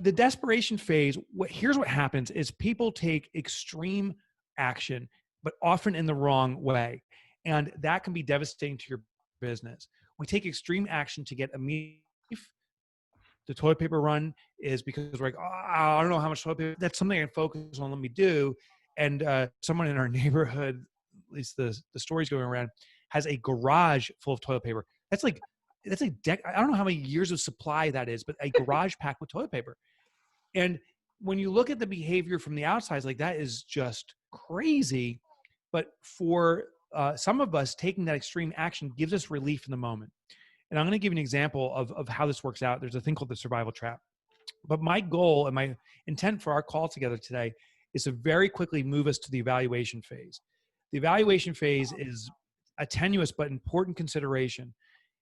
the desperation phase, here's what happens is people take extreme action, but often in the wrong way. And that can be devastating to your business. We take extreme action to get immediate relief. The toilet paper run is because we're like, oh, I don't know how much toilet paper. That's something I can focus on. Let me do. And someone in our neighborhood, at least the stories going around, has a garage full of toilet paper. That's like I don't know how many years of supply that is, but a garage packed with toilet paper. And when you look at the behavior from the outside, it's like that is just crazy. But for some of us, taking that extreme action gives us relief in the moment. And I'm going to give you an example of how this works out. There's a thing called the survival trap. But my goal and my intent for our call together today is to very quickly move us to the evaluation phase. The evaluation phase is a tenuous but important consideration.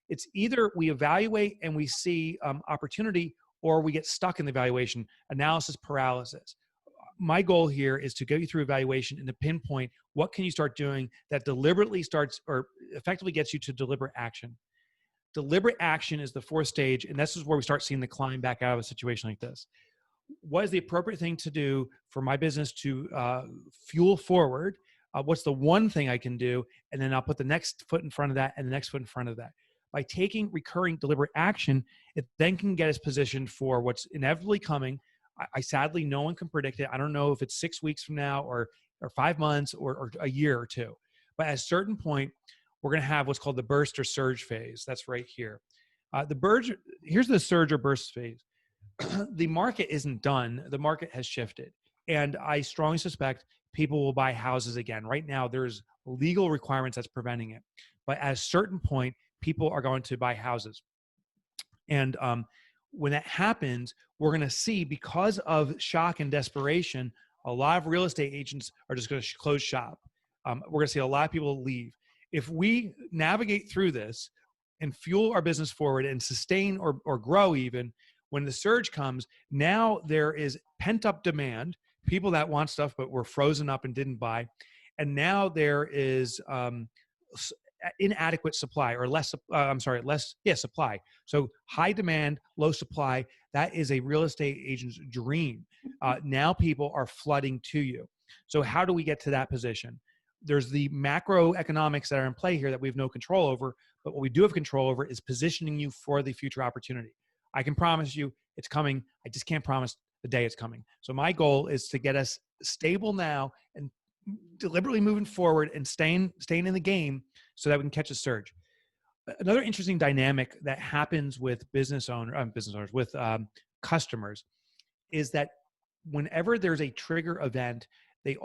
It's either we evaluate and we see opportunity, or we get stuck in the evaluation, analysis paralysis. My goal here is to get you through evaluation and to pinpoint what can you start doing that deliberately starts or effectively gets you to deliberate action. Deliberate action is the fourth stage, and this is where we start seeing the climb back out of a situation like this. What is the appropriate thing to do for my business to fuel forward? What's the one thing I can do? And then I'll put the next foot in front of that and the next foot in front of that. By taking recurring deliberate action, it then can get us positioned for what's inevitably coming. I sadly, no one can predict it. I don't know if it's 6 weeks from now or 5 months or a year or two. But at a certain point, we're going to have what's called the burst or surge phase. That's right here. Here's the surge or burst phase. The market isn't done. The market has shifted. And I strongly suspect people will buy houses again. Right now, there's legal requirements that's preventing it. But at a certain point, people are going to buy houses. And when that happens, we're going to see, because of shock and desperation, a lot of real estate agents are just going to close shop. We're going to see a lot of people leave. If we navigate through this and fuel our business forward and sustain or grow even, when the surge comes, now there is pent-up demand, people that want stuff but were frozen up and didn't buy. And now there is inadequate supply or less supply. So high demand, low supply, that is a real estate agent's dream. Now people are flooding to you. So how do we get to that position? There's the macroeconomics that are in play here that we have no control over, but what we do have control over is positioning you for the future opportunity. I can promise you it's coming. I just can't promise the day it's coming. So my goal is to get us stable now and deliberately moving forward and staying in the game so that we can catch a surge. Another interesting dynamic that happens with with customers is that whenever there's a trigger event, a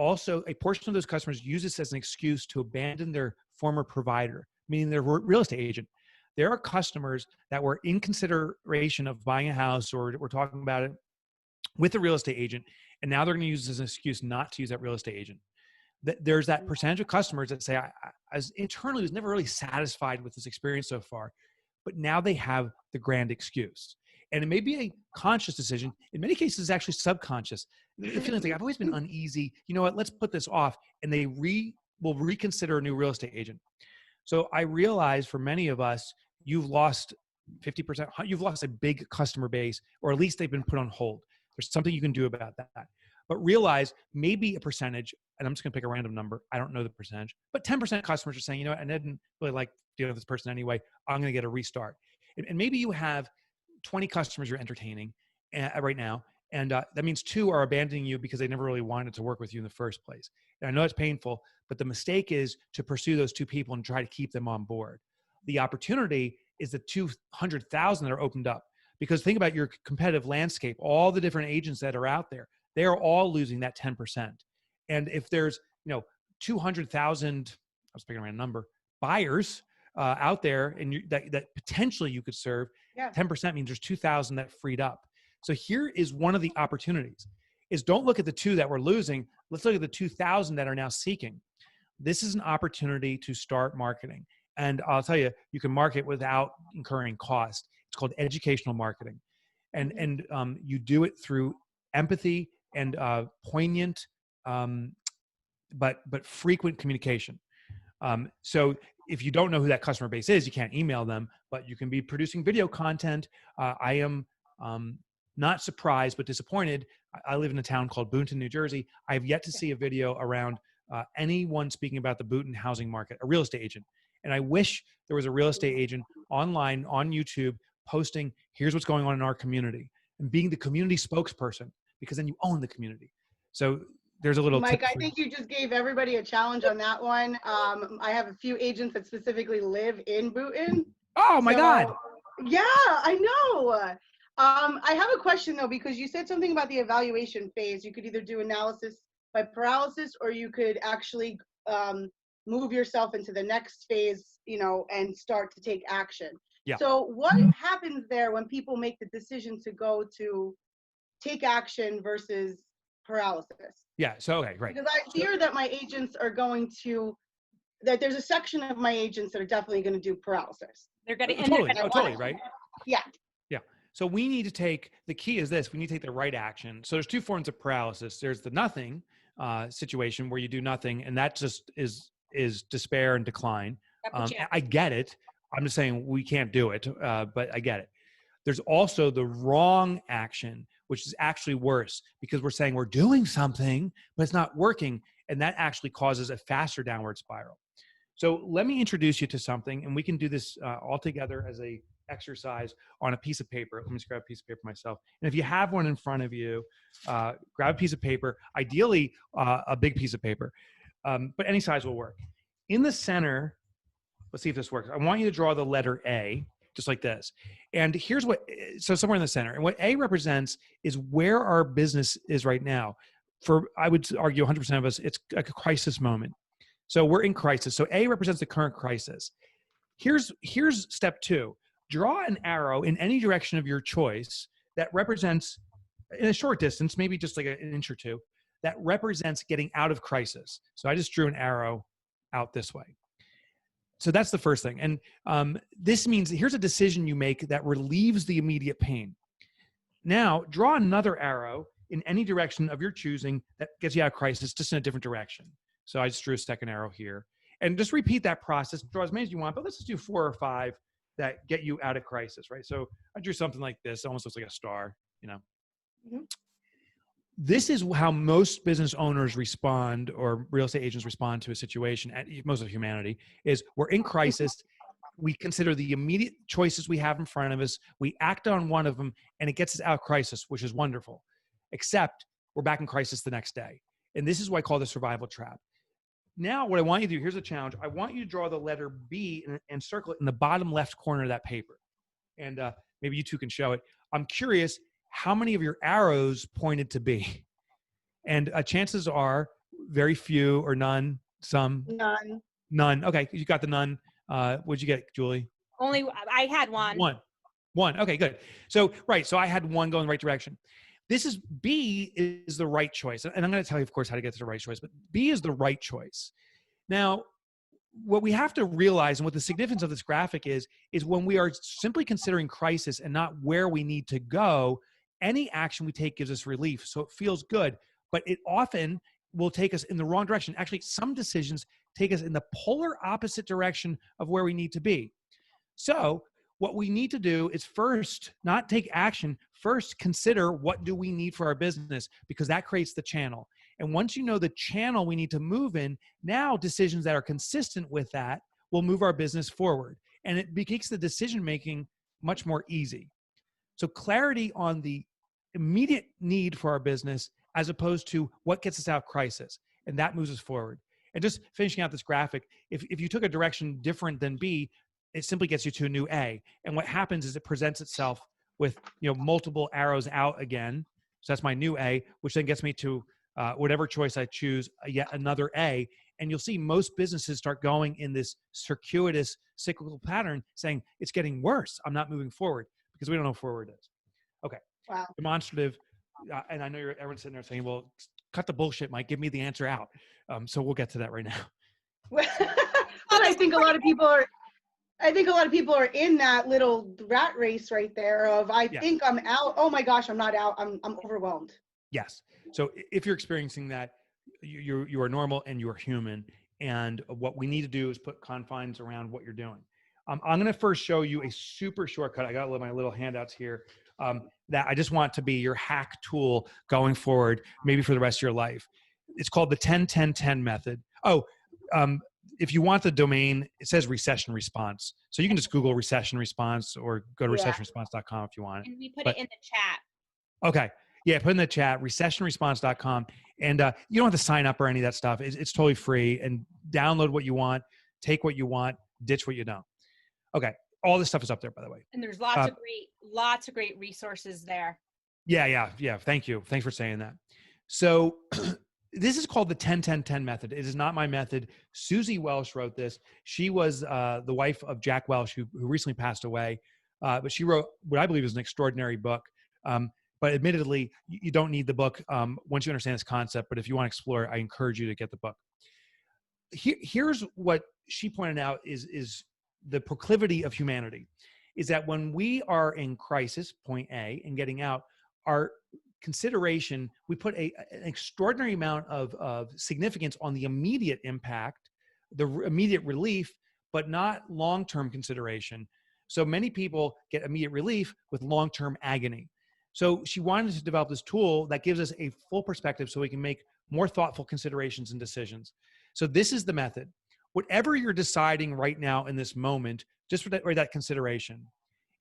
portion of those customers use this as an excuse to abandon their former provider, meaning their real estate agent. There are customers that were in consideration of buying a house, or we're talking about it with a real estate agent, and now they're going to use this as an excuse not to use that real estate agent. There's that percentage of customers that say, I as internally was never really satisfied with this experience so far, but now they have the grand excuse. And it may be a conscious decision. In many cases, it's actually subconscious. The feeling's like, I've always been uneasy. You know what? Let's put this off. And they will reconsider a new real estate agent. So I realize for many of us, you've lost 50%. You've lost a big customer base, or at least they've been put on hold. There's something you can do about that. But realize maybe a percentage, and I'm just going to pick a random number. I don't know the percentage, but 10% of customers are saying, you know what, I didn't really like dealing with this person anyway. I'm going to get a restart. And maybe you have 20 customers you're entertaining right now. And that means 2 are abandoning you because they never really wanted to work with you in the first place. And I know it's painful, but the mistake is to pursue those 2 people and try to keep them on board. The opportunity is the 200,000 that are opened up. Because think about your competitive landscape, all the different agents that are out there, they are all losing that 10%. And if there's 200,000, I was picking a random number, buyers out there, and that potentially you could serve, 10% means there's 2,000 that freed up. So here is one of the opportunities: is don't look at the 2 that we're losing. Let's look at the 2,000 that are now seeking. This is an opportunity to start marketing. And I'll tell you, you can market without incurring cost. It's called educational marketing. And you do it through empathy and poignant, but frequent communication. So if you don't know who that customer base is, you can't email them, but you can be producing video content. I am not surprised, but disappointed. I live in a town called Boonton, New Jersey. I have yet to see a video around anyone speaking about the Boonton housing market, a real estate agent. And I wish there was a real estate agent online on YouTube posting, here's what's going on in our community, and being the community spokesperson, because then you own the community. So there's a little Mike, tip I think you just gave everybody a challenge on that one. I have a few agents that specifically live in Boonton. Oh my God. Yeah, I know. I have a question though, because you said something about the evaluation phase. You could either do analysis by paralysis, or you could actually move yourself into the next phase, you know, and start to take action. Yeah. So what happens there when people make the decision to go to take action versus paralysis? Yeah. So, okay, right. Because I fear that my agents are going to, that there's a section of my agents that are definitely going to do paralysis. They're going to totally, right? Yeah. Yeah. So we need to take, the key is this, we need to take the right action. So there's two forms of paralysis. There's the nothing situation where you do nothing, and that just is despair and decline. I get it. I'm just saying we can't do it, but I get it. There's also the wrong action, which is actually worse, because we're saying we're doing something, but it's not working. And that actually causes a faster downward spiral. So let me introduce you to something, and we can do this all together as a exercise on a piece of paper. Let me just grab a piece of paper myself. And if you have one in front of you, grab a piece of paper, ideally a big piece of paper, but any size will work. In the center, let's see if this works. I want you to draw the letter A, just like this. And here's what, so somewhere in the center. And what A represents is where our business is right now. For, I would argue 100% of us, it's a crisis moment. So we're in crisis. So A represents the current crisis. Here's step two. Draw an arrow in any direction of your choice that represents, in a short distance, maybe just like an inch or two, that represents getting out of crisis. So I just drew an arrow out this way. So that's the first thing. And this means here's a decision you make that relieves the immediate pain. Now, draw another arrow in any direction of your choosing that gets you out of crisis, just in a different direction. So I just drew a second arrow here. And just repeat that process. Draw as many as you want, but let's just do 4 or 5 that get you out of crisis, right? So I drew something like this. It almost looks like a star, you know. Mm-hmm. This is how most business owners respond, or real estate agents respond to a situation, and most of humanity, is we're in crisis. We consider the immediate choices we have in front of us. We act on one of them, and it gets us out of crisis, which is wonderful. Except we're back in crisis the next day. And this is what I call the survival trap. Now, what I want you to do, here's a challenge. I want you to draw the letter B and circle it in the bottom left corner of that paper. And maybe you two can show it. I'm curious how many of your arrows pointed to B. And chances are very few or none, some. None. Okay, you got the none. What'd you get, Julie? Only, I had one. One. Okay, good. So, right. So I had one going in the right direction. This is, B is the right choice. And I'm going to tell you, of course, how to get to the right choice, but B is the right choice. Now, what we have to realize, and what the significance of this graphic is when we are simply considering crisis and not where we need to go, any action we take gives us relief. So it feels good, but it often will take us in the wrong direction. Actually, some decisions take us in the polar opposite direction of where we need to be. So what we need to do is first, not take action, first consider what do we need for our business, because that creates the channel. And once you know the channel we need to move in, now decisions that are consistent with that will move our business forward. And it makes the decision-making much more easy. So clarity on the immediate need for our business as opposed to what gets us out of crisis. And that moves us forward. And just finishing out this graphic, if you took a direction different than B, it simply gets you to a new A. And what happens is it presents itself with, multiple arrows out again. So that's my new A, which then gets me to whatever choice I choose, yet another A. And you'll see most businesses start going in this circuitous cyclical pattern saying, it's getting worse. I'm not moving forward, because we don't know what forward is. Okay. Wow. Demonstrative. And I know everyone's sitting there saying, well, cut the bullshit, Mike. Give me the answer out. So we'll get to that right now. I think a lot of people are in that little rat race right there of, I think I'm out. Oh my gosh, I'm not out. I'm overwhelmed. Yes. So if you're experiencing that, you are normal and you are human. And what we need to do is put confines around what you're doing. I'm going to first show you a super shortcut. I got my little handouts here that I just want to be your hack tool going forward, maybe for the rest of your life. It's called the 10-10-10 method. Oh, if you want the domain, it says recession response. So you can just Google recession response or go to Yeah. recessionresponse.com if you want it. And we put But- it in the chat. Okay. Yeah, put in the chat, recessionresponse.com. And you don't have to sign up or any of that stuff. It's totally free. And download what you want, take what you want, ditch what you don't. Okay. All this stuff is up there, by the way. And there's lots of great resources there. Yeah. Thank you. Thanks for saying that. So this is called the 10-10-10 method. It is not my method. Susie Welsh wrote this. She was the wife of Jack Welch, who recently passed away. But she wrote what I believe is an extraordinary book. But admittedly, you don't need the book once you understand this concept. But if you want to explore, I encourage you to get the book. Here's what she pointed out is the proclivity of humanity, is that when we are in crisis, point A, and getting out, our consideration, we put an extraordinary amount of significance on the immediate impact, the immediate relief, but not long-term consideration. So many people get immediate relief with long-term agony. So she wanted to develop this tool that gives us a full perspective so we can make more thoughtful considerations and decisions. So this is the method. Whatever you're deciding right now in this moment, just for that consideration.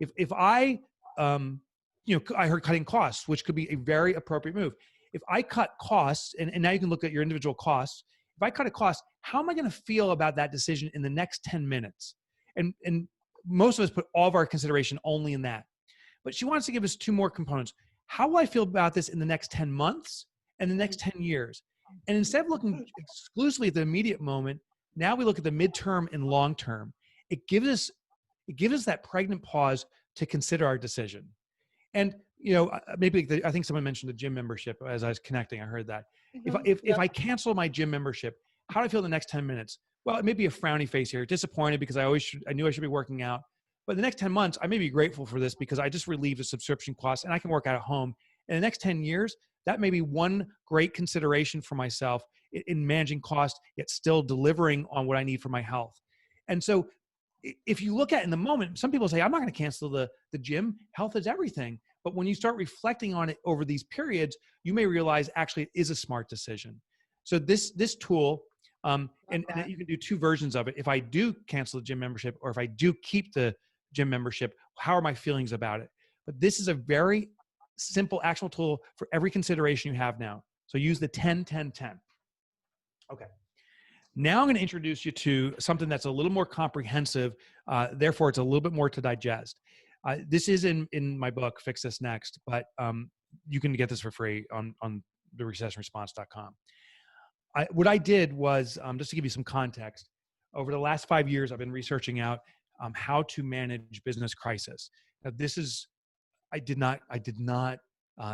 If I, I heard cutting costs, which could be a very appropriate move. If I cut costs, and now you can look at your individual costs. If I cut a cost, how am I going to feel about that decision in the next 10 minutes? And most of us put all of our consideration only in that. But she wants to give us two more components. How will I feel about this in the next 10 months and the next 10 years? And instead of looking exclusively at the immediate moment, now we look at the midterm and long term. It gives us that pregnant pause to consider our decision. And maybe I think someone mentioned the gym membership as I was connecting. I heard that. If I cancel my gym membership, how do I feel in the next 10 minutes? Well, it may be a frowny face here, disappointed because I knew I should be working out. But the next 10 months, I may be grateful for this because I just relieved a subscription cost and I can work out at home. In the next 10 years, that may be one great consideration for myself in managing cost, yet still delivering on what I need for my health. And so if you look at it in the moment, some people say, I'm not going to cancel the gym. Health is everything. But when you start reflecting on it over these periods, you may realize actually it is a smart decision. So this tool, and you can do two versions of it. If I do cancel the gym membership or if I do keep the gym membership, how are my feelings about it? But this is a very simple actual tool for every consideration you have now. So use the 10-10-10. Okay. Now I'm going to introduce you to something that's a little more comprehensive. Therefore, it's a little bit more to digest. This is in my book, Fix This Next, but you can get this for free on the recessionresponse.com. What I did was, just to give you some context, over the last 5 years, I've been researching out how to manage business crisis. Now, I did not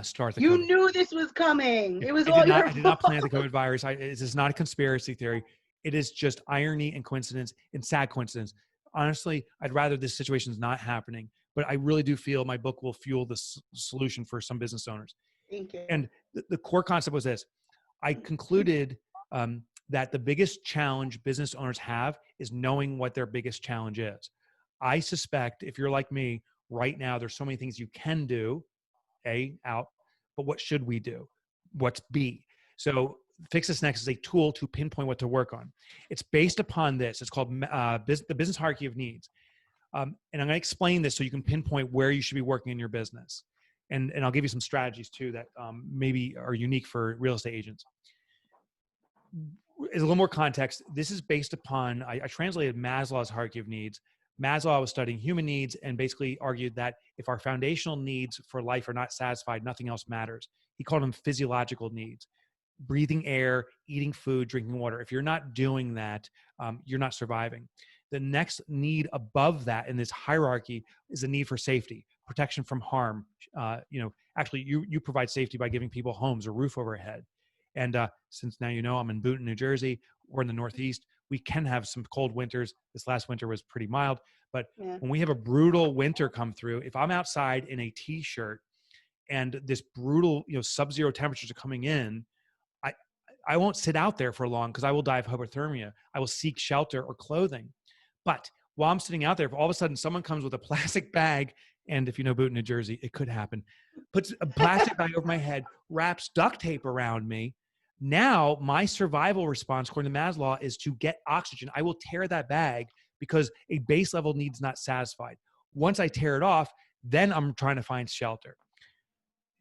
start the You COVID. knew this was coming. It was I all did not, your I did not fault. plan the COVID virus. This is not a conspiracy theory. It is just irony and coincidence and sad coincidence. Honestly, I'd rather this situation is not happening, but I really do feel my book will fuel the solution for some business owners. Thank you. And the core concept was this. I concluded that the biggest challenge business owners have is knowing what their biggest challenge is. I suspect if you're like me right now, there's so many things you can do, out, but what should we do? What's B? So Fix This Next is a tool to pinpoint what to work on. It's based upon this. It's called the business hierarchy of needs. And I'm going to explain this so you can pinpoint where you should be working in your business. And I'll give you some strategies too that maybe are unique for real estate agents. As a little more context, this is based upon, I translated Maslow's hierarchy of needs. Maslow was studying human needs and basically argued that if our foundational needs for life are not satisfied, nothing else matters. He called them physiological needs: breathing air, eating food, drinking water. If you're not doing that, you're not surviving. The next need above that in this hierarchy is the need for safety, protection from harm. Actually, you provide safety by giving people homes, a roof overhead. And since now I'm in Boonton, New Jersey, or in the Northeast, we can have some cold winters. This last winter was pretty mild, but when we have a brutal winter come through, if I'm outside in a t-shirt and this brutal, sub-zero temperatures are coming in, I won't sit out there for long because I will die of hypothermia. I will seek shelter or clothing. But while I'm sitting out there, if all of a sudden someone comes with a plastic bag And if you know Boot, New Jersey, it could happen. Puts a plastic bag over my head, wraps duct tape around me. Now, my survival response, according to Maslow, is to get oxygen. I will tear that bag because a base level need's not satisfied. Once I tear it off, then I'm trying to find shelter.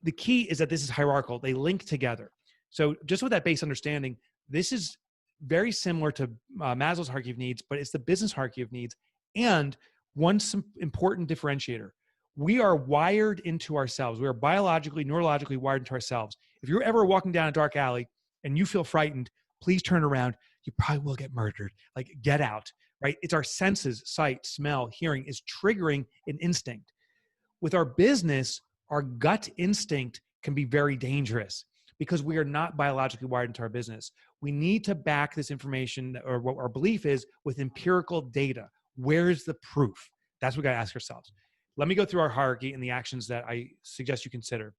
The key is that this is hierarchical. They link together. So just with that base understanding, this is very similar to Maslow's hierarchy of needs, but it's the business hierarchy of needs. And one important differentiator, we are wired into ourselves. We are biologically, neurologically wired into ourselves. If you're ever walking down a dark alley and you feel frightened, please turn around. You probably will get murdered. Like, get out, right? It's our senses, sight, smell, hearing is triggering an instinct. With our business, our gut instinct can be very dangerous because we are not biologically wired into our business. We need to back this information, or what our belief is, with empirical data. Where's the proof? That's what we got to ask ourselves. Let me go through our hierarchy and the actions that I suggest you consider.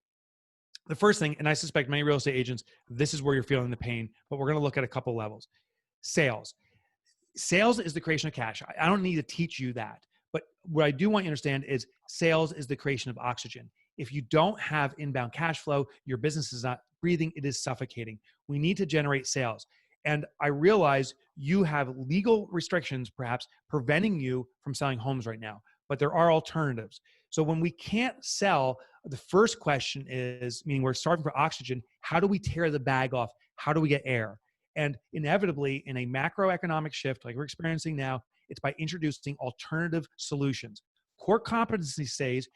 The first thing, and I suspect many real estate agents, this is where you're feeling the pain, but we're going to look at a couple levels. Sales. Sales is the creation of cash. I don't need to teach you that. But what I do want you to understand is sales is the creation of oxygen. If you don't have inbound cash flow, your business is not breathing, it is suffocating. We need to generate sales. And I realize you have legal restrictions, perhaps, preventing you from selling homes right now, but there are alternatives. So when we can't sell, the first question is, meaning we're starving for oxygen, how do we tear the bag off? How do we get air? And inevitably, in a macroeconomic shift like we're experiencing now, it's by introducing alternative solutions. Core competency says,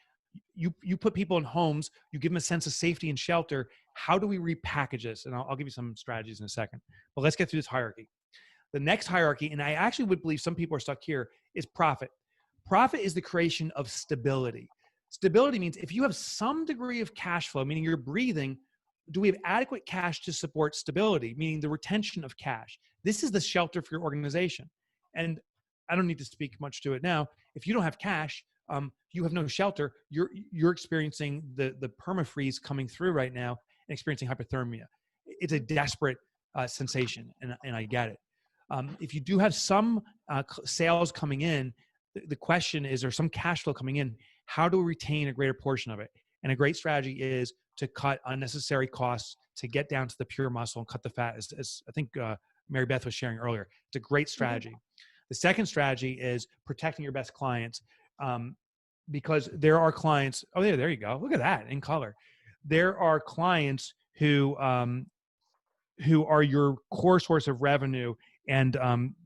you put people in homes, you give them a sense of safety and shelter. How do we repackage this? And I'll give you some strategies in a second. But let's get through this hierarchy. The next hierarchy, and I actually would believe some people are stuck here, is profit. Profit is the creation of stability. Stability means if you have some degree of cash flow, meaning you're breathing, do we have adequate cash to support stability, meaning the retention of cash? This is the shelter for your organization. And I don't need to speak much to it now. If you don't have cash, you have no shelter. You're experiencing the permafreeze coming through right now and experiencing hypothermia. It's a desperate sensation, and I get it. If you do have some sales coming in, the question is, there's some cash flow coming in. How do we retain a greater portion of it? And a great strategy is to cut unnecessary costs, to get down to the pure muscle and cut the fat, as I think Mary Beth was sharing earlier. It's a great strategy. Mm-hmm. The second strategy is protecting your best clients, because there are clients, oh, there you go. Look at that in color. There are clients who are your core source of revenue, and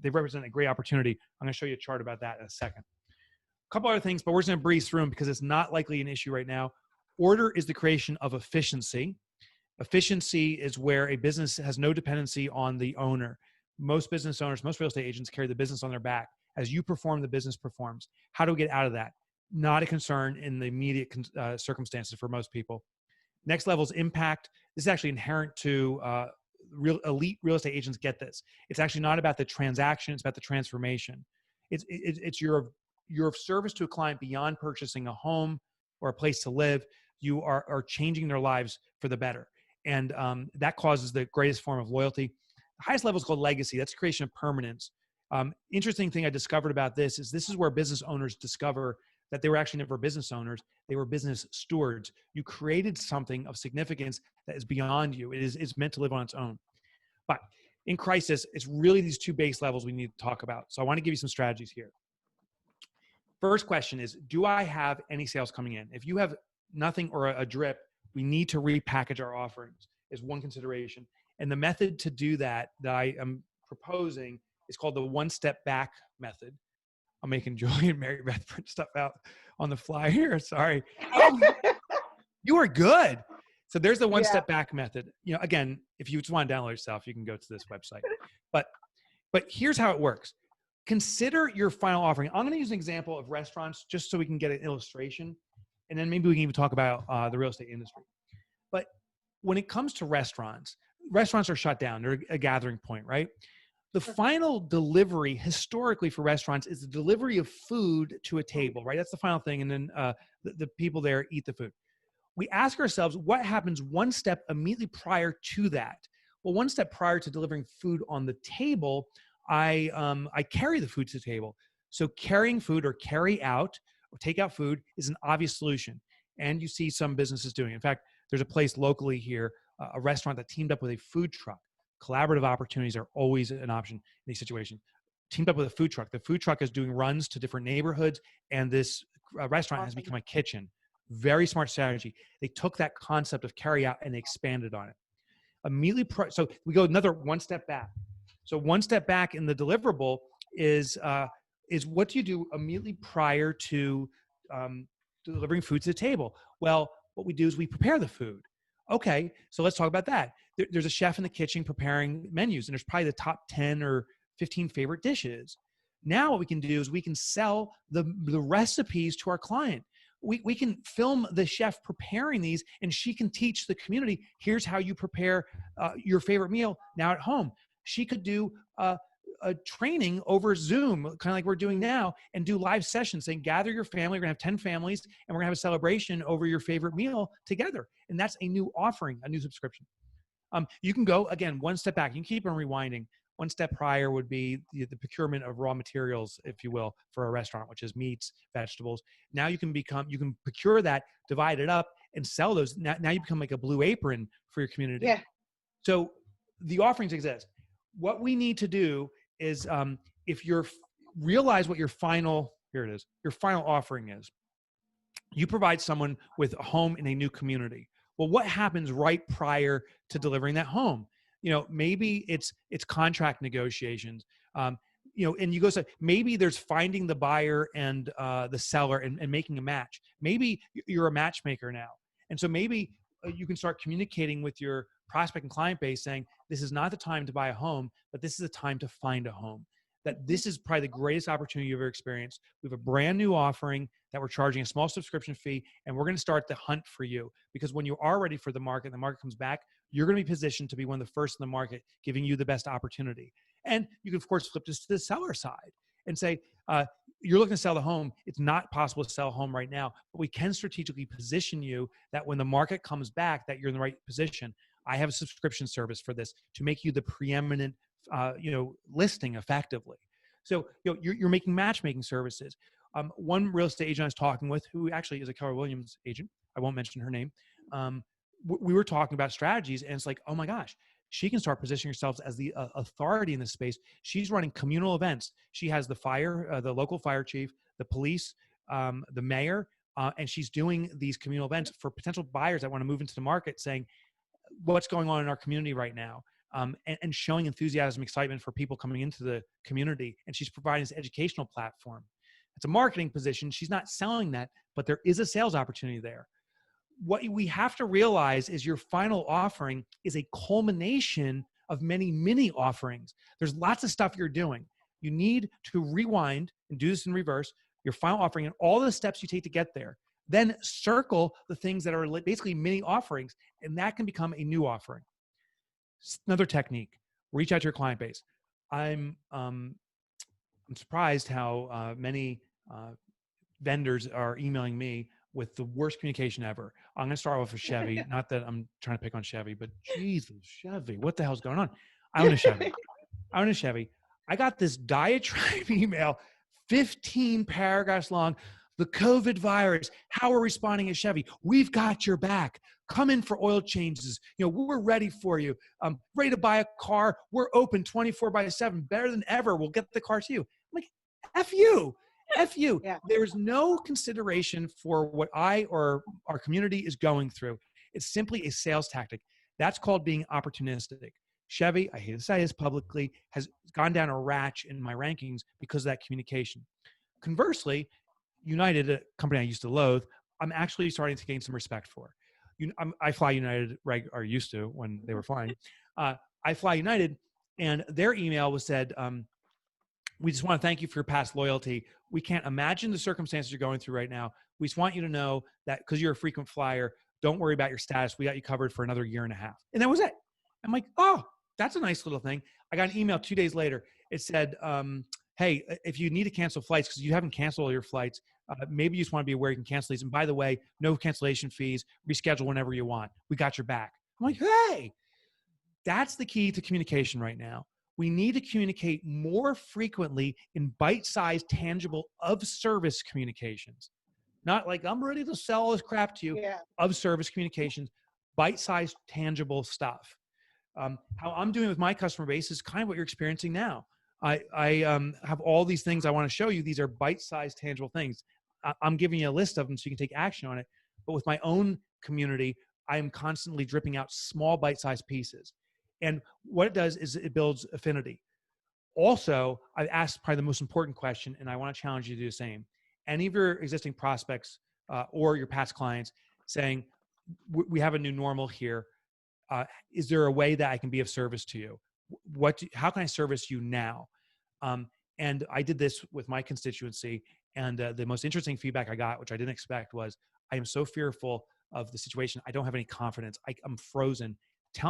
they represent a great opportunity. I'm going to show you a chart about that in a second. A couple other things, but we're just going to breeze through them because it's not likely an issue right now. Order is the creation of efficiency. Efficiency is where a business has no dependency on the owner. Most business owners, most real estate agents carry the business on their back. As you perform, the business performs. How do we get out of that? Not a concern in the immediate circumstances for most people. Next level is impact. This is actually inherent to elite real estate agents. Get this. It's actually not about the transaction. It's about the transformation. It's your service to a client beyond purchasing a home or a place to live. You are changing their lives for the better. And that causes the greatest form of loyalty. The highest level is called legacy. That's creation of permanence. Interesting thing I discovered about this is where business owners discover that they were actually never business owners. They were business stewards. You created something of significance that is beyond you. It's meant to live on its own. But in crisis, it's really these two base levels we need to talk about. So I want to give you some strategies here. First question is, do I have any sales coming in? If you have nothing or a drip, we need to repackage our offerings is one consideration. And the method to do that I am proposing is called the one-step back method. I'm making Julie and Mary Beth print stuff out on the fly here. Sorry. Oh, you are good. So there's the one-step back method. Again, if you just want to download yourself, you can go to this website. But here's how it works. Consider your final offering. I'm going to use an example of restaurants just so we can get an illustration. And then maybe we can even talk about the real estate industry. But when it comes to restaurants are shut down. They're a gathering point, right? The final delivery historically for restaurants is the delivery of food to a table, right? That's the final thing. And then the people there eat the food. We ask ourselves, what happens one step immediately prior to that? Well, one step prior to delivering food on the table, I carry the food to the table. So carrying food, or carry out, takeout food is an obvious solution. And you see some businesses doing it. In fact, there's a place locally here, a restaurant that teamed up with a food truck. Collaborative opportunities are always an option in these situations. Teamed up with a food truck. The food truck is doing runs to different neighborhoods, and this restaurant has become a kitchen. Very smart strategy. They took that concept of carry out and they expanded on it. Immediately, so we go another one step back. So one step back in the deliverable is what do you do immediately prior to delivering food to the table? Well, what we do is we prepare the food. Okay, so let's talk about that. There's a chef in the kitchen preparing menus, and there's probably the top 10 or 15 favorite dishes. Now what we can do is we can sell the recipes to our client. We can film the chef preparing these, and she can teach the community, here's how you prepare your favorite meal now at home. She could do a training over Zoom, kind of like we're doing now, and do live sessions saying, gather your family. We're gonna have 10 families, and we're gonna have a celebration over your favorite meal together. And that's a new offering, a new subscription. You can go, again, one step back. You can keep on rewinding. One step prior would be the procurement of raw materials, if you will, for a restaurant, which is meats, vegetables. Now you can procure that, divide it up, and sell those. Now you become like a Blue Apron for your community. Yeah. So the offerings exist. What we need to do is, if you're realize what your final offering is. You provide someone with a home in a new community. Well, what happens right prior to delivering that home? Maybe it's contract negotiations. And you go, so maybe there's finding the buyer and the seller and making a match. Maybe you're a matchmaker now. And so maybe you can start communicating with your prospect and client base saying, this is not the time to buy a home, but this is the time to find a home. That this is probably the greatest opportunity you've ever experienced. We have a brand new offering that we're charging a small subscription fee, and we're going to start the hunt for you. Because when you are ready for the market and the market comes back, you're going to be positioned to be one of the first in the market, giving you the best opportunity. And you can, of course, flip this to the seller side and say, you're looking to sell the home. It's not possible to sell a home right now, but we can strategically position you that when the market comes back, that you're in the right position. I have a subscription service for this to make you the preeminent listing effectively. So you're making matchmaking services. One real estate agent I was talking with, who actually is a Keller Williams agent, I won't mention her name. We were talking about strategies, and it's like, oh my gosh, she can start positioning herself as the authority in this space. She's running communal events. She has the local fire chief, the police, the mayor, and she's doing these communal events for potential buyers that want to move into the market, saying what's going on in our community right now. And showing enthusiasm, excitement for people coming into the community. And she's providing this educational platform. It's a marketing position. She's not selling that, but there is a sales opportunity there. What we have to realize is your final offering is a culmination of many mini offerings. There's lots of stuff you're doing. You need to rewind and do this in reverse, your final offering and all the steps you take to get there. Then circle the things that are basically mini offerings, and that can become a new offering. Another technique, reach out to your client base. I'm surprised how many vendors are emailing me with the worst communication ever. I'm going to start off with Chevy. Not that I'm trying to pick on Chevy, but Jesus, Chevy, what the hell's going on? I own a Chevy. I got this diatribe email, 15 paragraphs long. The COVID virus, how we're responding at Chevy. We've got your back. Come in for oil changes. We're ready for you. Ready to buy a car. We're open 24/7, better than ever. We'll get the car to you. I'm like, F you. Yeah. There's no consideration for what I or our community is going through. It's simply a sales tactic. That's called being opportunistic. Chevy, I hate to say this publicly, has gone down a ratch in my rankings because of that communication. Conversely, United, a company I used to loathe, I'm actually starting to gain some respect for. I fly United, or used to when they were flying. I fly United, and their email was said, we just want to thank you for your past loyalty. We can't imagine the circumstances you're going through right now. We just want you to know that because you're a frequent flyer, don't worry about your status. We got you covered for another 1.5 years. And that was it. I'm like, oh, that's a nice little thing. I got an email 2 days later. It said, hey, if you need to cancel flights because you haven't canceled all your flights, maybe you just want to be aware you can cancel these. And by the way, no cancellation fees, reschedule whenever you want. We got your back. I'm like, hey, that's the key to communication right now. We need to communicate more frequently in bite-sized, tangible, of-service communications. not like I'm ready to sell all this crap to you. Yeah. Of service communications, bite-sized, tangible stuff. How I'm doing with my customer base is kind of what you're experiencing now. I have all these things I want to show you. These are bite-sized, tangible things. I'm giving you a list of them so you can take action on it. But with my own community, I am constantly dripping out small bite-sized pieces. And what it does is it builds affinity. Also, I've asked probably the most important question, and I want to challenge you to do the same. Any of your existing prospects or your past clients saying, we have a new normal here. Is there a way that I can be of service to you? How can I service you now? And I did this with my constituency. And the most interesting feedback I got, which I didn't expect, was I am so fearful of the situation. I don't have any confidence. I'm frozen.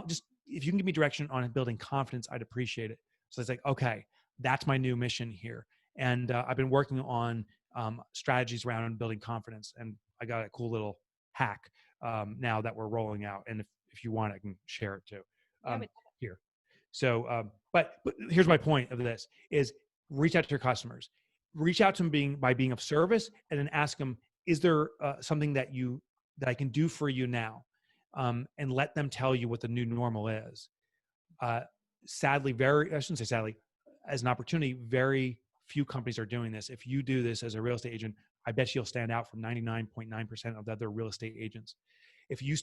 Just if you can give me direction on building confidence, I'd appreciate it. So it's like, okay, that's my new mission here. And I've been working on strategies around building confidence. And I got a cool little hack now that we're rolling out. And if you want, I can share it too here. So, but here's my point of this is reach out to your customers, reach out to them by being of service, and then ask them, is there something that I can do for you now? And let them tell you what the new normal is. Sadly, I shouldn't say sadly, as an opportunity, very few companies are doing this. If you do this as a real estate agent, I bet you'll stand out from 99.9% of the other real estate agents. If you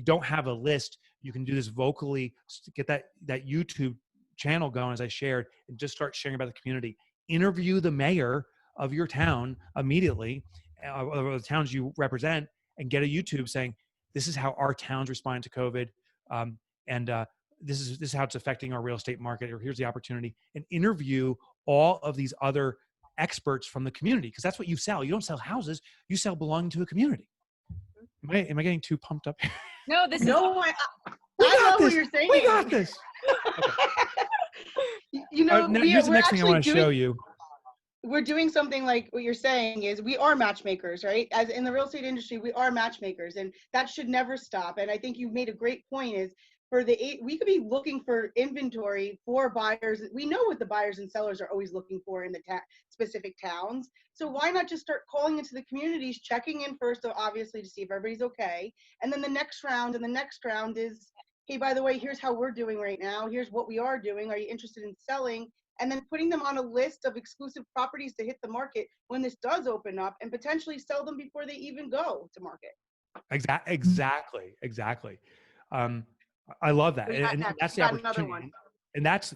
don't have a list, you can do this vocally, get that YouTube channel going, as I shared, and just start sharing about the community. Interview the mayor of your town immediately, of the towns you represent, and get a YouTube saying, this is how our town's responding to COVID. And this is how it's affecting our real estate market, or here's the opportunity, and interview all of these other experts from the community, because that's what you sell. You don't sell houses, you sell belonging to a community. Am I getting too pumped up? No, this is No, I love what you're saying. We got this. You know, here's the next thing I want to show you. We're doing something like what you're saying is we are matchmakers, right? As in the real estate industry, we are matchmakers, and that should never stop. And I think you made a great point is we could be looking for inventory for buyers. We know what the buyers and sellers are always looking for in the specific towns. So why not just start calling into the communities, checking in first, so obviously to see if everybody's okay. And then the next round is, hey, by the way, here's how we're doing right now. Here's what we are doing. Are you interested in selling? And then putting them on a list of exclusive properties to hit the market when this does open up, and potentially sell them before they even go to market. Exactly. I love that. And that's the opportunity. And that's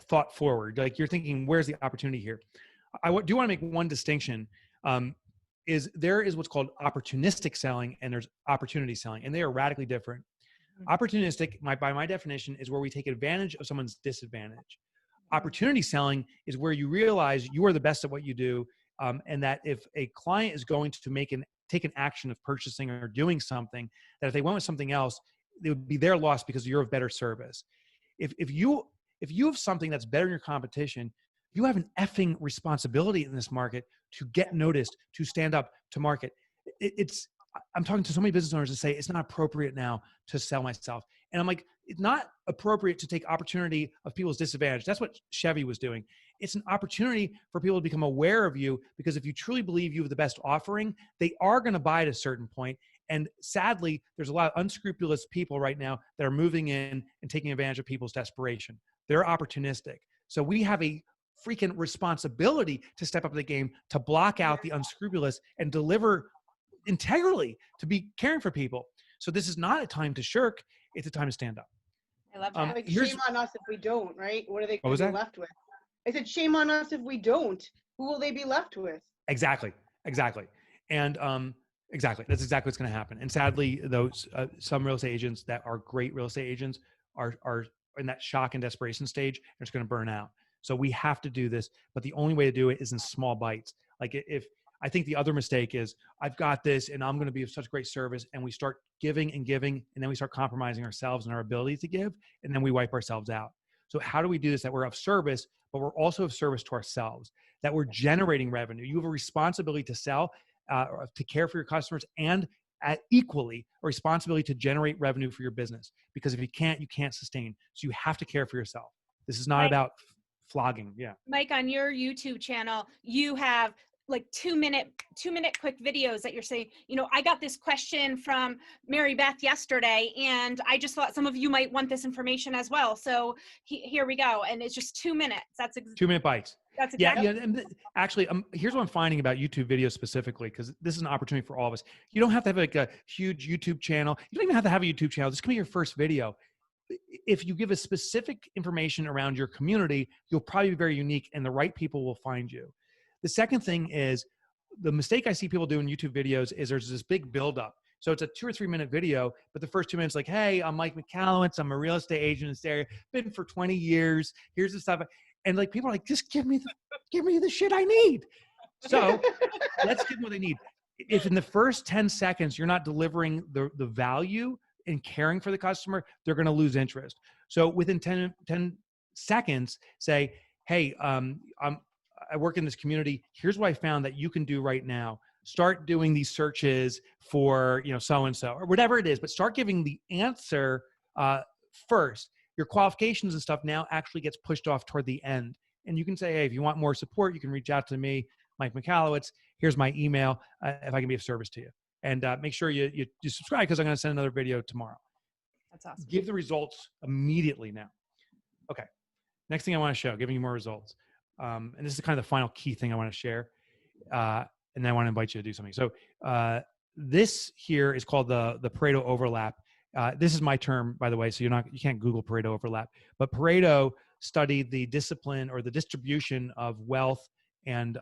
thought forward. Like, you're thinking, where's the opportunity here? I do want to make one distinction. Is there is what's called opportunistic selling, and there's opportunity selling, and they are radically different. Opportunistic, by my definition, is where we take advantage of someone's disadvantage. Opportunity selling is where you realize you are the best at what you do, and that if a client is going to take an action of purchasing or doing something, that if they went with something else, it would be their loss because you're of better service. If you have something that's better than your competition, you have an effing responsibility in this market to get noticed, to stand up, to market. I'm talking to so many business owners that say it's not appropriate now to sell myself. And I'm like, it's not appropriate to take opportunity of people's disadvantage. That's what Chevy was doing. It's an opportunity for people to become aware of you, because if you truly believe you have the best offering, they are going to buy at a certain point. And sadly, there's a lot of unscrupulous people right now that are moving in and taking advantage of people's desperation. They're opportunistic. So we have a freaking responsibility to step up the game, to block out the unscrupulous and deliver integrally, to be caring for people. So this is not a time to shirk. It's a time to stand up. I love that. Like, shame on us if we don't, right? What are they going to be left with? I said, shame on us if we don't. Who will they be left with? Exactly. And exactly. That's exactly what's going to happen. And sadly, those some real estate agents that are great real estate agents are in that shock and desperation stage, and it's going to burn out. So we have to do this, but the only way to do it is in small bites. Like, if I think the other mistake is, I've got this and I'm going to be of such great service, and we start giving, and then we start compromising ourselves and our ability to give, and then we wipe ourselves out. So how do we do this, that we're of service, but we're also of service to ourselves, that we're generating revenue? You have a responsibility to sell, to care for your customers, and equally a responsibility to generate revenue for your business, because if you can't sustain. So you have to care for yourself. This is not about flogging. Yeah. Mike, on your YouTube channel, you have like 2-minute quick videos that you're saying, I got this question from Mary Beth yesterday, and I just thought some of you might want this information as well. So here we go. And it's just 2 minutes. 2-minute bites. That's exactly. Yeah. And actually, here's what I'm finding about YouTube videos specifically, because this is an opportunity for all of us. You don't have to have like a huge YouTube channel. You don't even have to have a YouTube channel. This can be your first video. If you give a specific information around your community, you'll probably be very unique, and the right people will find you. The second thing is, the mistake I see people do in YouTube videos is there's this big buildup. So it's a 2 or 3 minute video, but the first 2 minutes, like, hey, I'm Mike Michalowicz. I'm a real estate agent in this area. Been for 20 years. Here's the stuff. And like, people are like, just give me the shit I need. So let's give them what they need. If in the first 10 seconds, you're not delivering the value and caring for the customer, they're going to lose interest. So within 10 seconds, say, hey, I work in this community. Here's what I found that you can do right now. Start doing these searches for, so-and-so or whatever it is, but start giving the answer first. Your qualifications and stuff now actually gets pushed off toward the end. And you can say, hey, if you want more support, you can reach out to me, Mike Michalowicz. Here's my email if I can be of service to you. And make sure you subscribe, because I'm going to send another video tomorrow. That's awesome. Give the results immediately now. Okay. Next thing I want to show, giving you more results. And this is kind of the final key thing I want to share. And then I want to invite you to do something. So this here is called the Pareto Overlap. This is my term, by the way, so you can't Google Pareto Overlap. But Pareto studied the discipline or the distribution of wealth, and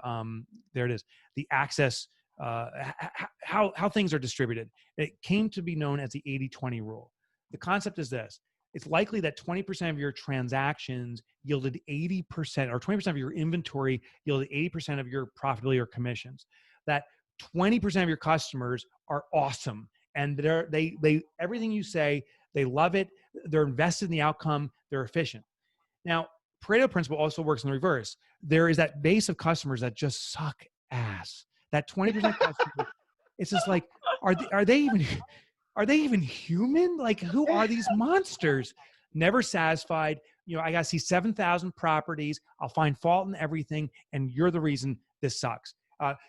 there it is, the access, how things are distributed. It came to be known as the 80-20 rule. The concept is this: it's likely that 20% of your transactions yielded 80%, or 20% of your inventory yielded 80% of your profitability or commissions. That 20% of your customers are awesome, and they everything you say, they love it. They're invested in the outcome. They're efficient. Now, Pareto principle also works in the reverse. There is that base of customers that just suck ass. That 20% customers, it's just like, are they even human? Like, who are these monsters? Never satisfied. I got to see 7,000 properties. I'll find fault in everything, and you're the reason this sucks.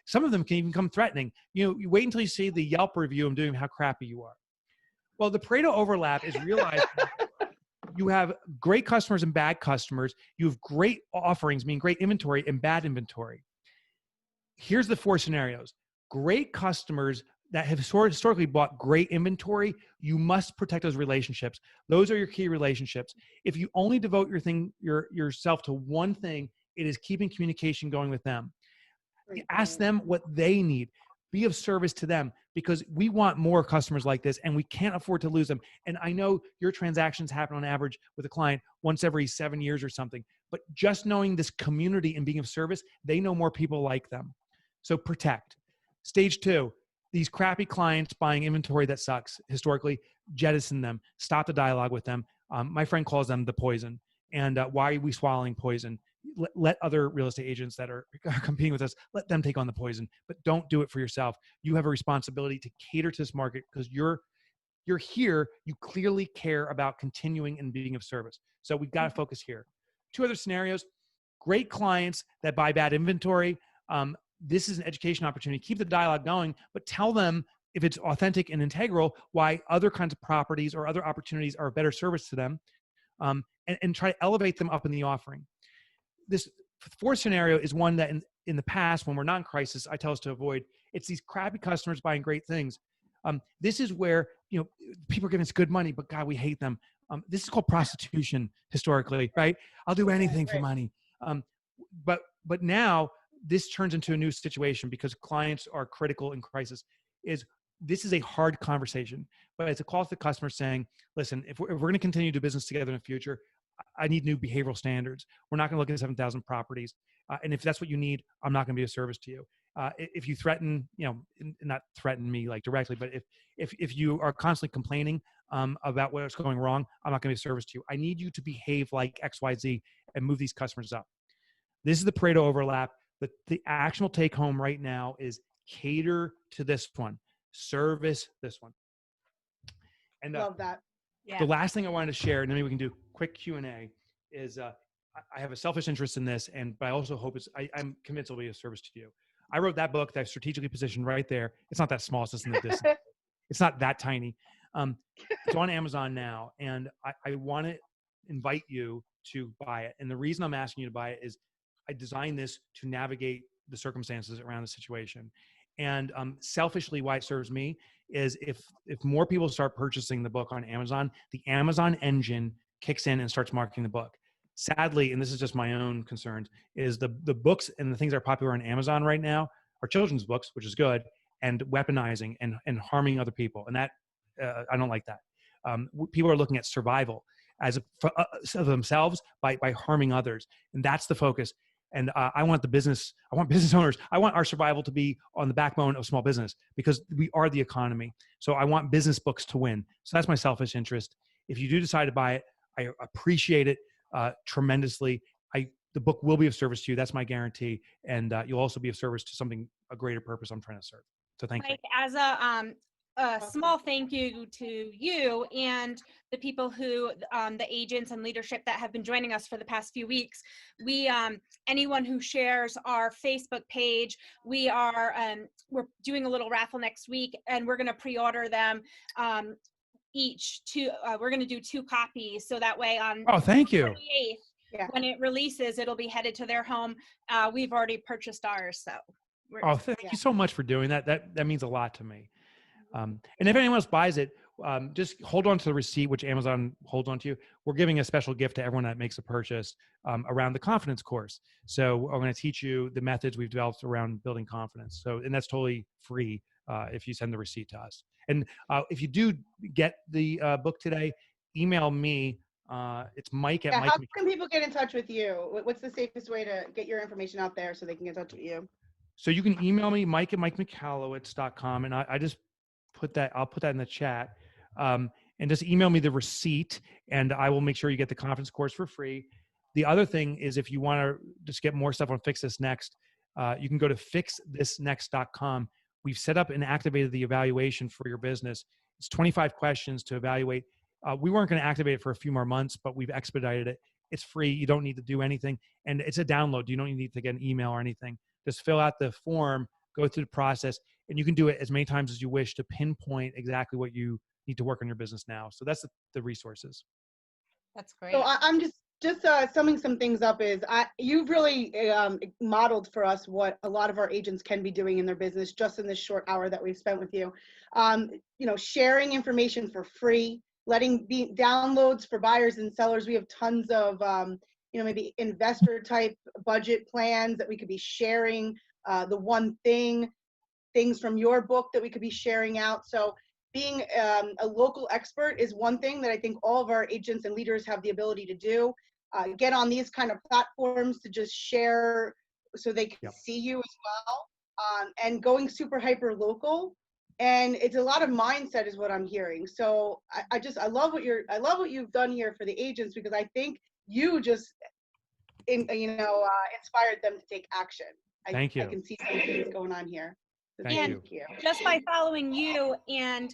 Some of them can even come threatening. You wait until you see the Yelp review I'm doing, how crappy you are. Well, the Pareto overlap is realizing you have great customers and bad customers. You have great offerings, meaning great inventory, and bad inventory. Here's the 4 scenarios. Great customers that have historically bought great inventory, you must protect those relationships. Those are your key relationships. If you only devote yourself to one thing, it is keeping communication going with them. Ask them what they need. Be of service to them, because we want more customers like this, and we can't afford to lose them. And I know your transactions happen on average with a client once every 7 years or something, but just knowing this community and being of service, they know more people like them. So protect. Stage 2, these crappy clients buying inventory that sucks historically, jettison them. Stop the dialogue with them. My friend calls them the poison. And why are we swallowing poison? Let other real estate agents that are competing with us, let them take on the poison, but don't do it for yourself. You have a responsibility to cater to this market, because you're here. You clearly care about continuing and being of service. So we've got to focus here. 2 other scenarios: great clients that buy bad inventory. This is an education opportunity. Keep the dialogue going, but tell them, if it's authentic and integral, why other kinds of properties or other opportunities are a better service to them, and try to elevate them up in the offering. This 4th scenario is one that in the past, when we're not in crisis, I tell us to avoid. It's these crappy customers buying great things. This is where, people are giving us good money, but God, we hate them. This is called prostitution historically, right? I'll do anything for money. But now this turns into a new situation, because clients are critical in crisis. This is a hard conversation, but it's a call to the customer saying, listen, if we're going to continue to do business together in the future, I need new behavioral standards. We're not going to look at 7,000 properties. And if that's what you need, I'm not going to be of service to you. If you threaten, not threaten me like directly, but if you are constantly complaining about what's going wrong, I'm not going to be of service to you. I need you to behave like XYZ and move these customers up. This is the Pareto overlap. The actionable take home right now is cater to this one, service this one. And love that. Yeah. The last thing I wanted to share, and then maybe we can do quick Q&A, is I have a selfish interest in this, but I also hope I'm convinced it'll be of service to you. I wrote that book that I've strategically positioned right there. It's not that small. It's just in the distance. It's not that tiny. It's on Amazon now, and I want to invite you to buy it. And the reason I'm asking you to buy it is I designed this to navigate the circumstances around the situation. And selfishly, why it serves me is if more people start purchasing the book on Amazon, the Amazon engine kicks in and starts marketing the book. Sadly, and this is just my own concerns, is the books and the things that are popular on Amazon right now are children's books, which is good, and weaponizing and harming other people. And that, I don't like that. People are looking at survival as of themselves by harming others. And that's the focus. And I want business owners, I want our survival to be on the backbone of small business because we are the economy. So I want business books to win. So that's my selfish interest. If you do decide to buy it, I appreciate it tremendously. The book will be of service to you. That's my guarantee. And you'll also be of service to a greater purpose I'm trying to serve. So thank you. As a small thank you to you and the people who, the agents and leadership that have been joining us for the past few weeks. We, anyone who shares our Facebook page, we're doing a little raffle next week, and we're going to pre-order them each two. We're going to do 2 copies, so that way on thank you. 28th, when it releases, it'll be headed to their home. We've already purchased ours, so. Thank you so much for doing that. That means a lot to me. And if anyone else buys it, just hold on to the receipt, which Amazon holds on to you. We're giving a special gift to everyone that makes a purchase around the confidence course. So I'm going to teach you the methods we've developed around building confidence. And that's totally free if you send the receipt to us. And if you do get the book today, email me. It's Mike at Mike. How can people get in touch with you? What's the safest way to get your information out there so they can get in touch with you? So you can email me, Mike at MikeMichalowicz.com. And I just I'll put that in the chat. And just email me the receipt and I will make sure you get the conference course for free. The other thing is if you want to just get more stuff on Fix This Next, you can go to fixthisnext.com. We've set up and activated the evaluation for your business. It's 25 questions to evaluate. We weren't going to activate it for a few more months, but we've expedited it. It's free. You don't need to do anything. And it's a download. You don't need to get an email or anything. Just fill out the form, go through the process, and you can do it as many times as you wish to pinpoint exactly what you need to work on your business now. So that's the resources. That's great. So I'm just summing some things up you've really modeled for us what a lot of our agents can be doing in their business just in this short hour that we've spent with you. Sharing information for free, letting downloads for buyers and sellers. We have tons of, maybe investor type budget plans that we could be sharing, the one things from your book that we could be sharing out. So being a local expert is one thing that I think all of our agents and leaders have the ability to do. Get on these kind of platforms to just share so they can see you as well. And going super hyper local. And it's a lot of mindset is what I'm hearing. So I love what you've done here for the agents, because I think you just inspired them to take action. Thank you. I can see some things going on here. So Thank you. Just by following you and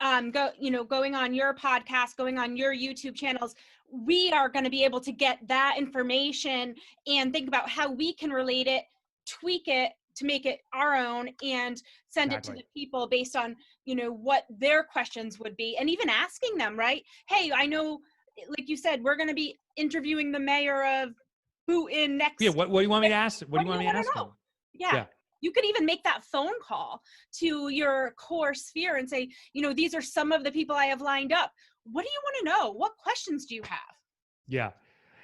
going on your podcast, going on your YouTube channels, we are going to be able to get that information and think about how we can relate it, tweak it to make it our own, and send it to the people based on, what their questions would be, and even asking them, right? Hey, I know, like you said, we're going to be interviewing the mayor of in next. Yeah. What do you want me to ask? What do you want me to ask them? Yeah. You could even make that phone call to your core sphere and say, these are some of the people I have lined up. What do you want to know? What questions do you have? Yeah.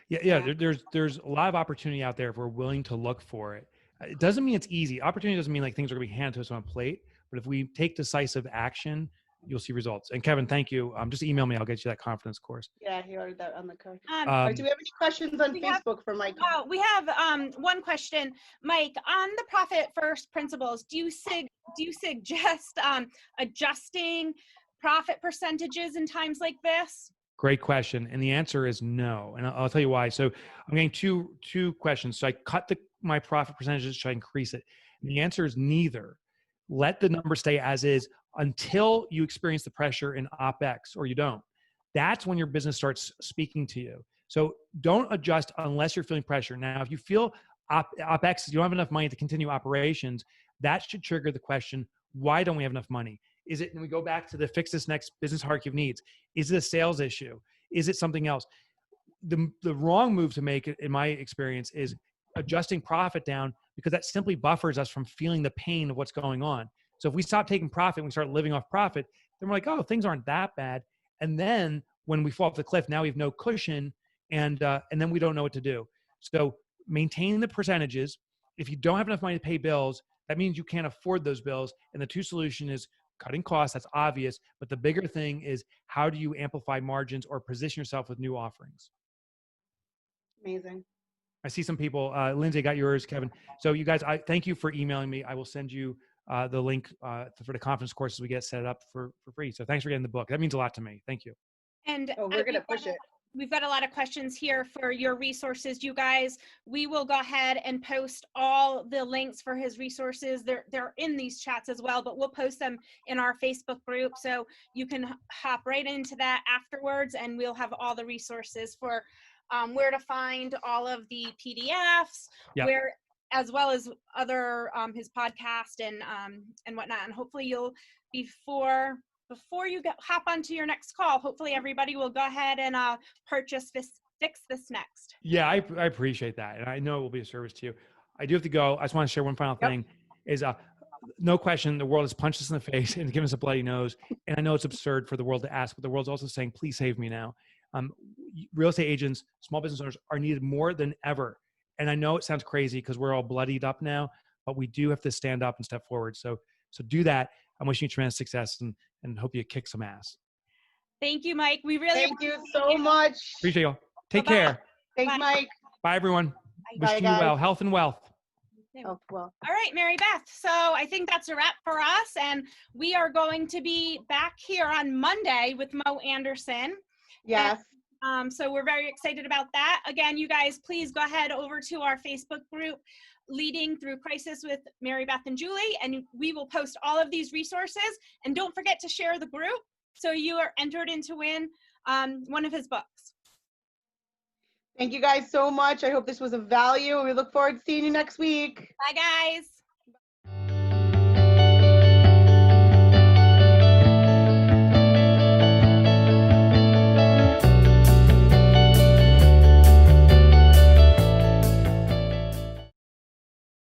There's a lot of opportunity out there if we're willing to look for it. It doesn't mean it's easy. Opportunity doesn't mean like things are going to be handed to us on a plate, but if we take decisive action, you'll see results. And Kevin, thank you. Just email me. I'll get you that confidence course. Yeah, he ordered that on the card. Do we have any questions on Facebook for Mike? We have one question, Mike. On the profit first principles, do you suggest adjusting profit percentages in times like this? Great question. And the answer is no. And I'll tell you why. So I'm getting two questions. So I cut my profit percentages, should I increase it? And the answer is neither. Let the number stay as is until you experience the pressure in OpEx, or you don't. That's when your business starts speaking to you. So don't adjust unless you're feeling pressure. Now, if you feel OpEx, you don't have enough money to continue operations, that should trigger the question, why don't we have enough money? Is it, and we go back to the fix this next business hierarchy of needs. Is it a sales issue? Is it something else? The wrong move to make, in my experience, is adjusting profit down, because that simply buffers us from feeling the pain of what's going on. So if we stop taking profit and we start living off profit, then we're like, oh, things aren't that bad. And then when we fall off the cliff, now we have no cushion, and then we don't know what to do. So maintain the percentages. If you don't have enough money to pay bills, that means you can't afford those bills. And the two solution is cutting costs. That's obvious. But the bigger thing is, how do you amplify margins or position yourself with new offerings? Amazing. I see some people. Lindsay, I got yours, Kevin. So you guys, I thank you for emailing me. I will send you the link for the conference courses we get set up for free. So thanks for getting the book. That means a lot to me. Thank you. And we're going to push it. We've got a lot of questions here for your resources, you guys. We will go ahead and post all the links for his resources. They're in these chats as well, but we'll post them in our Facebook group. So you can hop right into that afterwards, and we'll have all the resources for where to find all of the PDFs, where, as well as other his podcast and whatnot. And hopefully you'll, before you hop onto your next call, hopefully everybody will go ahead and purchase Fix This Next. Yeah, I appreciate that. And I know it will be a service to you. I do have to go. I just want to share one final thing is no question, the world has punched us in the face and given us a bloody nose. And I know it's absurd for the world to ask, but the world's also saying, please save me now. Real estate agents, small business owners are needed more than ever. And I know it sounds crazy because we're all bloodied up now, but we do have to stand up and step forward. So do that. I'm wishing you tremendous success and hope you kick some ass. Thank you, Mike. We really thank you so much. Appreciate you all. Take care. Thanks, Bye. Mike. Bye, everyone. Bye, Wishing you well. Health and wealth. Oh, well. All right, Mary Beth. So I think that's a wrap for us. And we are going to be back here on Monday with Mo Anderson. Yes. And, so we're very excited about that. Again, you guys, please go ahead over to our Facebook group, Leading Through Crisis with Mary Beth and Julie, and we will post all of these resources. And don't forget to share the group so you are entered in to win one of his books. Thank you guys so much. I hope this was of value. We look forward to seeing you next week. Bye, guys.